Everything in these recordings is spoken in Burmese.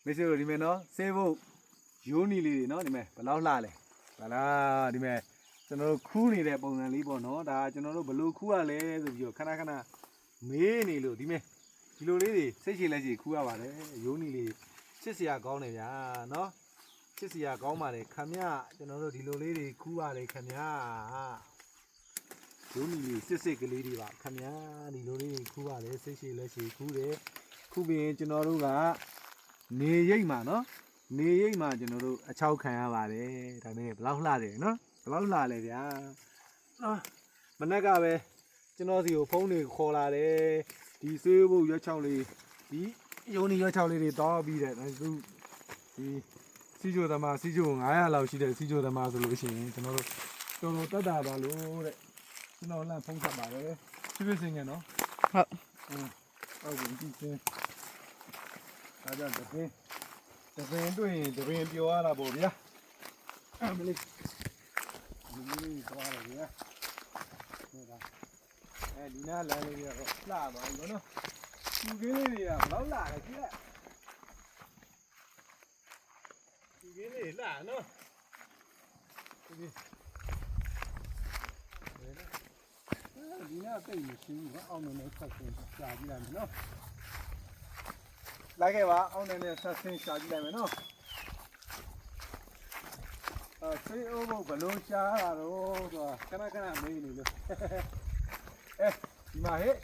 မေဆွေတို့ဒီမဲ့နော်ဆေးဖို့ရိုးနီလေးတွေနော်ဒီမဲ့ဘယ်လောက်လှလဲဗလားဒီမဲ့ကျွန်တော်တို့ခူးနေတဲ့ပုံစံလေးပေါ့နော်ဒါကျွန်တော်တို့ဘလို့ခူးရလဲဆိုပြီးတော့ခဏခဏမေးနေလို့ဒီမဲ့ဒီလိုလေးတွေစိတ်ရှည်လက်ရှည်ခူးရပါတယ်ရိုးနီလေးချစ်စရာကောင်းတယ်ဗျာနော်ချစ်စရာကောင်းပါတယ်ခမရကျွန်တော်တို့ဒီလိုလေးတွေခူးရတယ်ခမရရိုးနီလေးစစ်စစ်ကလေးတွေပါခမရဒီလိုလေးခူးရတယ်စိတ်ရှည်လက်ရှည်ခူးတယ်ခုပြင်ကျွန်တော်တို့ကနေရိပ်မှာနော်နေရိပ်မှာကျွန်တော်တို့အချောက်ခံရပါတယ်ဒါနဲ့ဘလောက်လှတယ်နော်ဘလောက်လှလဲဗျာမနက်ကပဲကျွန်တော်စီကိုဖုန်းတွေခေါ်လာတယ်ဒီဆွေးဖို့ရွက်ချောက်လေးဒီယုံနေရွက်ချောက်လေးတွေတောင်းပြီးတဲ့သူဒီစီချိုသမားစီချို900လောက်ရှိတဲ့စီချိုသမားဆိုလို့ရှိရင်ကျွန်တော်တို့တော်တော်တက်တာပါလို့တဲ့ကျွန်တော်လမ်းဖုန်းဆက်ပါတယ်ဖြည်းဖြည်းစင်ငယ်နော်ဟုတ်ဟုတ်ပြီကြည့်အားကြတပင်းတွေ့ရင်တပင်းပြောရတာပေါ့ဗျာမလေးဒီသွားရဗျာဟုတ်လားဒီနားလမ်းလေးကတော့လှသွားပြီနော်သူကင်းလေးတွေကဘလောက်လှလဲကြည့်လိုက်သူကင်းလေးလှနော်ဒီနားတိတ်မရှိဘူးနော်အောင်နေဆက်ဆင်းရှာကြည့်လိုက်မယ်နော်လိုက်ခဲ့ပါအောင်နေဆက်ဆင်းရှာကြည့်လိုက်မယ်နော်ဆေးအိုးဘဘလို့ရှားတာတော့ဆိုတာခဏမေးနေလို့ဒီမှာဟဲ့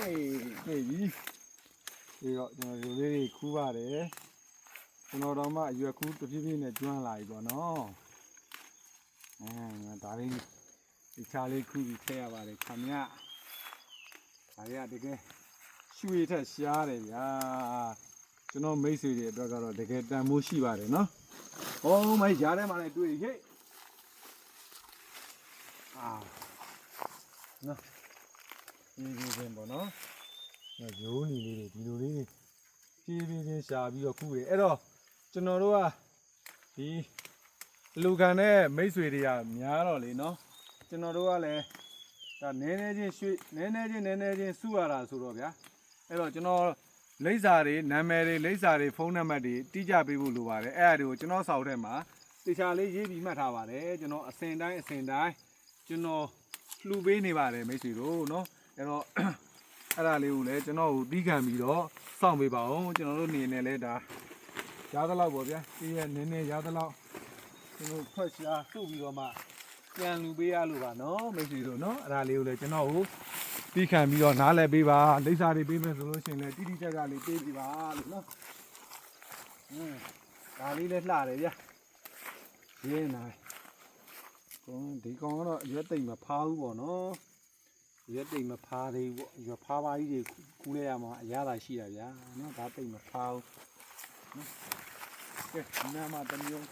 ဟေးကြီးဒီတော့ကျွန်တော်ဒီလေးတွေခူးပါတယ်ကျွန်တော်တော့မှအရွယ်ခူးတဖြည်းဖြည်းနဲ့ကျွမ်းလာပြီပေါ့နော်ဒါလေးဒီချာလေးခူးပြီးထည့်ရပါတယ်ခမရဒါရတကယ်ရွှေထက်ရှားတယ်ဗျာကျွန်တော်မိတ်ဆွေတွေအတွက်ကတော့တကယ်တန်ဖိုးရှိပါတယ်နော်ဟောမိုင်းရားထဲမှာလည်းတွေ့ဟဲ့နော်ဒီပြင်ပေါ့နော်ရိုးနီလေးတွေဒီလိုလေးတွေဖြည်းဖြည်းချင်းရှာပြီးတော့ခူးတယ်အဲ့တော့ကျွန်တော်တို့ကဒီလူခံတဲ့မိတ်ဆွေတွေကများတော့လေနော်ကျွန်တော်တို့ကလည်းဒါနည်းနည်းချင်းရွှေနည်းနည်းချင်းစုရတာဆိုတော့ဗျာအဲ့တော့ကျွန်တော်လိပ်စာတွေနာမည်တွေလိပ်စာတွေဖုန်းနံပါတ်တွေတိကျပေးဖို့လိုပါတယ်အဲ့ဒါတွေကိုကျွန်တော်စာအုပ်ထဲမှာတေချာလေးရေးပြီးမှတ်ထားပါတယ်ကျွန်တော်အစဉ်တိုင်းကျွန်တော်လှူပေးနေပါတယ်မိတ်ဆွေတို့နော်အဲ့တော့အဲ့ဒါလေးကိုလည်းကျွန်တော်ကိုတီးခံပြီးတော့စောင့်ပေးပါအောင်ကျွန်တော်တို့နေနေလဲဒါရသလောက်ပေါ့ဗျာဒီရဲ့နည်းနည်းရသလောက်ကျွန်တော်ဖွက်ရှာစုပြီးတော့မှပြန်လှူပေးရလို့ပါနော်မိတ်ဆွေတို့နော်အဲ့ဒါလေးကိုလည်းကျွန်တော်ကိုတီးခံပြီးတော့နားလည်ပေးပါလိပ်စာတွေပေးမယ်ဆိုလို့ရှိရင်လည်းတိတိကျကျလေးပေးပြပါလို့နော်ဒါလေးလည်းလှတယ်ဗျာရင်းနာဒီကောင်ကတော့ရွက်သိမ့်မဖားဘူးပေါ့နော်ရွက်သိမ့်မဖားသေးဘူးပေါ့ရွက်ဖားပါကြီးတွေခူးလိုက်ရမှာအရသာရှိတာဗျာနော်ဒါသိမ့်မဖားဘူးနော်ကဲဒီနားမှာတမျိုး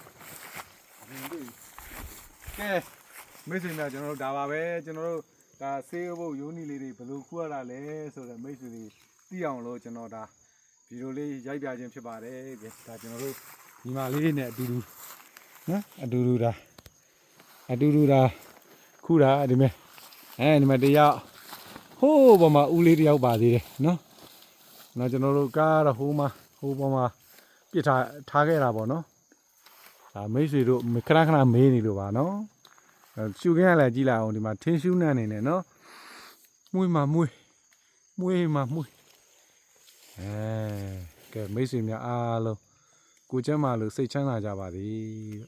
ဝင်ပြီကဲမိတ်ဆွေများကျွန်တော်တို့ဒါပါပဲကျွန်တော်တို့ဒါဆေးဖို့ယိုးနီလေးတွေဘယ်လိုခူးရတာလဲဆိုတော့မိတ်ဆွေတွေသိအောင်လို့ကျွန်တော်ဒါဗီဒီယိုလေးရိုက်ပြခြင်းဖြစ်ပါတယ်ဒါကျွန်တော်တို့ညီမလေးနဲ့အတူတူနော်အတူတူဒါခူးတာဒီမဲ့ဒီမဲ့တယောက်ဟိုးပေါ်မှာဦးလေးတယောက်ပါသေးတယ်နော်ကျွန်တော်တို့ကားတော့ဟိုပေါ်မှာပြစ်ထားခဲ့တာပေါ့နော်ဒါမိတ်ဆွေတို့ခဏမေးနေလို့ပါနော်ရှူခင်းရလဲကြည့်လိုက်အောင်ဒီမှာထင်းရှူးနှံ့နေတယ်နော်မွေးမှာကဲမိတ်ဆွေများအားလုံးကိုကျမ်းမာလို့စိတ်ချမ်းသာကြပါသည်